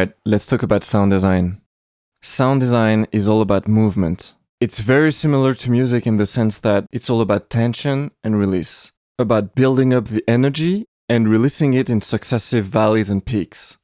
Alright, let's talk about sound design. Sound design is all about movement. It's very similar to music in the sense that it's all about tension and release, about building up the energy and releasing it in successive valleys and peaks.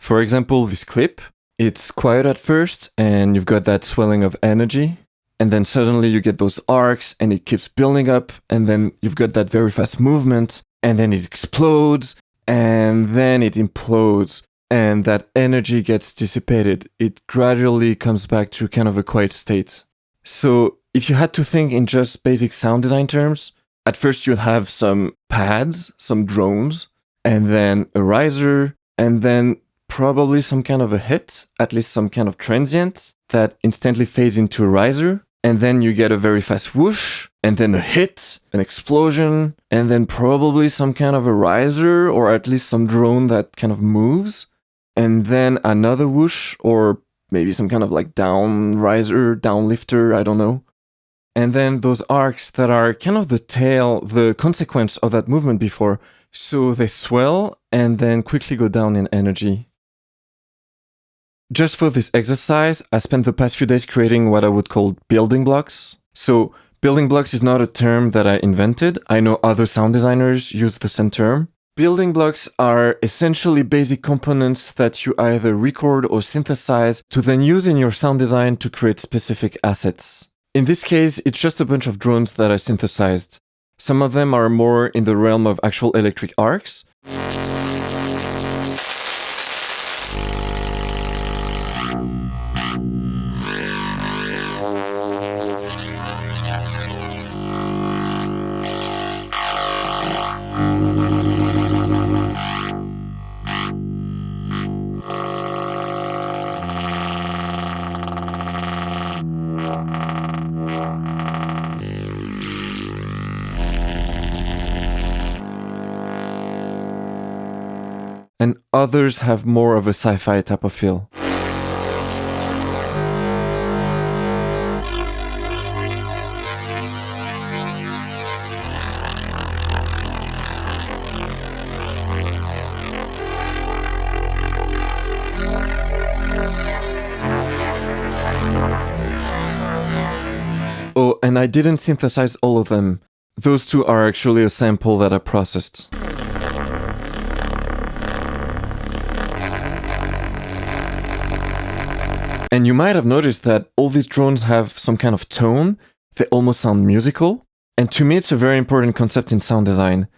For example, this clip, it's quiet at first and you've got that swelling of energy, and then suddenly you get those arcs and it keeps building up, and then you've got that very fast movement, and then it explodes, and then it implodes, and that energy gets dissipated. It gradually comes back to kind of a quiet state. So if you had to think in just basic sound design terms, at first you'd have some pads, some drones, and then a riser, and then probably some kind of a hit, at least some kind of transient that instantly fades into a riser, and then you get a very fast whoosh, and then a hit, an explosion, and then probably some kind of a riser, or at least some drone that kind of moves, and then another whoosh, or maybe some kind of like down riser, down lifter, I don't know. And then those arcs that are kind of the tail, the consequence of that movement before, so they swell and then quickly go down in energy. Just for this exercise, I spent the past few days creating what I would call building blocks. So building blocks is not a term that I invented. I know other sound designers use the same term. Building blocks are essentially basic components that you either record or synthesize to then use in your sound design to create specific assets. In this case, it's just a bunch of drones that I synthesized. Some of them are more in the realm of actual electric arcs. And others have more of a sci-fi type of feel. Oh, and I didn't synthesize all of them. Those two are actually a sample that I processed. And you might have noticed that all these drones have some kind of tone. They almost sound musical. And to me, it's a very important concept in sound design.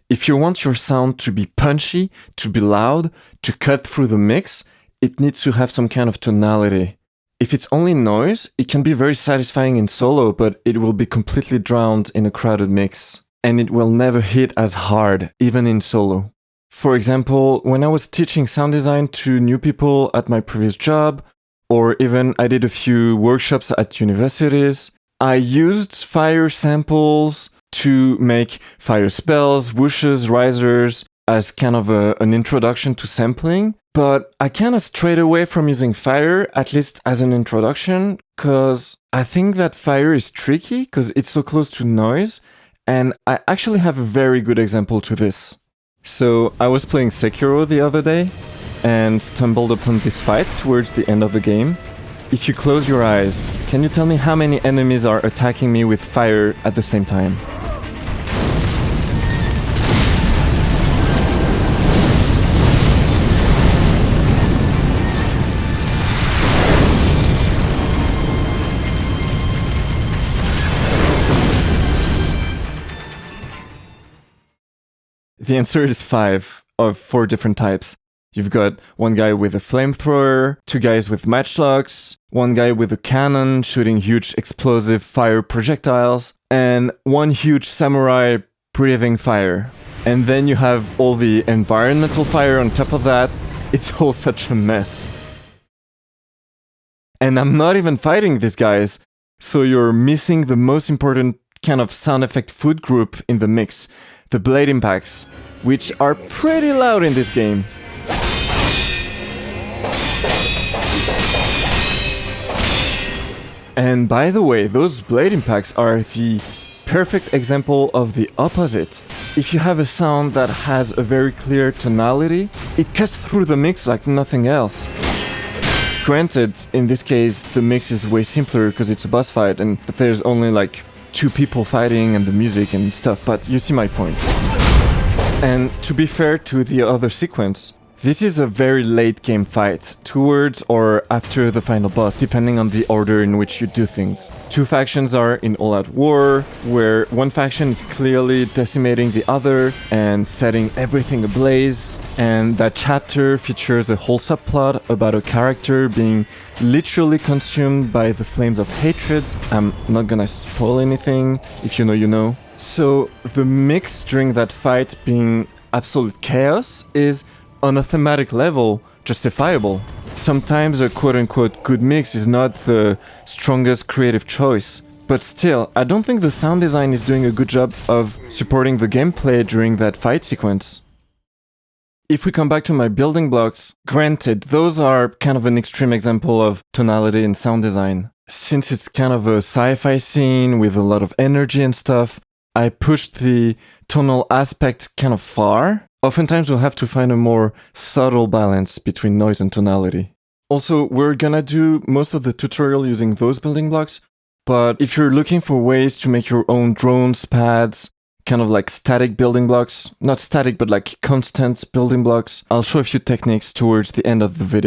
If you want your sound to be punchy, to be loud, to cut through the mix, it needs to have some kind of tonality. If it's only noise, it can be very satisfying in solo, but it will be completely drowned in a crowded mix. And it will never hit as hard, even in solo. For example, when I was teaching sound design to new people at my previous job, or even I did a few workshops at universities, I used fire samples to make fire spells, whooshes, risers as kind of an introduction to sampling. But I kind of strayed away from using fire, at least as an introduction, because I think that fire is tricky because it's so close to noise. And I actually have a very good example to this. So I was playing Sekiro the other day and stumbled upon this fight towards the end of the game. If you close your eyes, can you tell me how many enemies are attacking me with fire at the same time? The answer is 5 of 4 different types. You've got one guy with a flamethrower, 2 guys with matchlocks, 1 guy with a cannon shooting huge explosive fire projectiles, and 1 huge samurai breathing fire. And then you have all the environmental fire on top of that. It's all such a mess. And I'm not even fighting these guys, so you're missing the most important kind of sound effect food group in the mix, the blade impacts, which are pretty loud in this game. And by the way, those blade impacts are the perfect example of the opposite. If you have a sound that has a very clear tonality, it cuts through the mix like nothing else. Granted, in this case, the mix is way simpler because it's a boss fight and there's only like 2 people fighting and the music and stuff, but you see my point. And to be fair to the other sequence, this is a very late game fight, towards or after the final boss, depending on the order in which you do things. 2 factions are in all-out war, where one faction is clearly decimating the other and setting everything ablaze, and that chapter features a whole subplot about a character being literally consumed by the flames of hatred. I'm not gonna spoil anything, if you know, you know. So the mix during that fight being absolute chaos is, on a thematic level, justifiable. Sometimes a quote-unquote good mix is not the strongest creative choice, but still, I don't think the sound design is doing a good job of supporting the gameplay during that fight sequence. If we come back to my building blocks, granted, those are kind of an extreme example of tonality and sound design. Since it's kind of a sci-fi scene with a lot of energy and stuff, I pushed the tonal aspect kind of far. Oftentimes we'll have to find a more subtle balance between noise and tonality. Also, we're gonna do most of the tutorial using those building blocks, but if you're looking for ways to make your own drones, pads, kind of like static building blocks, not static but like constant building blocks, I'll show a few techniques towards the end of the video.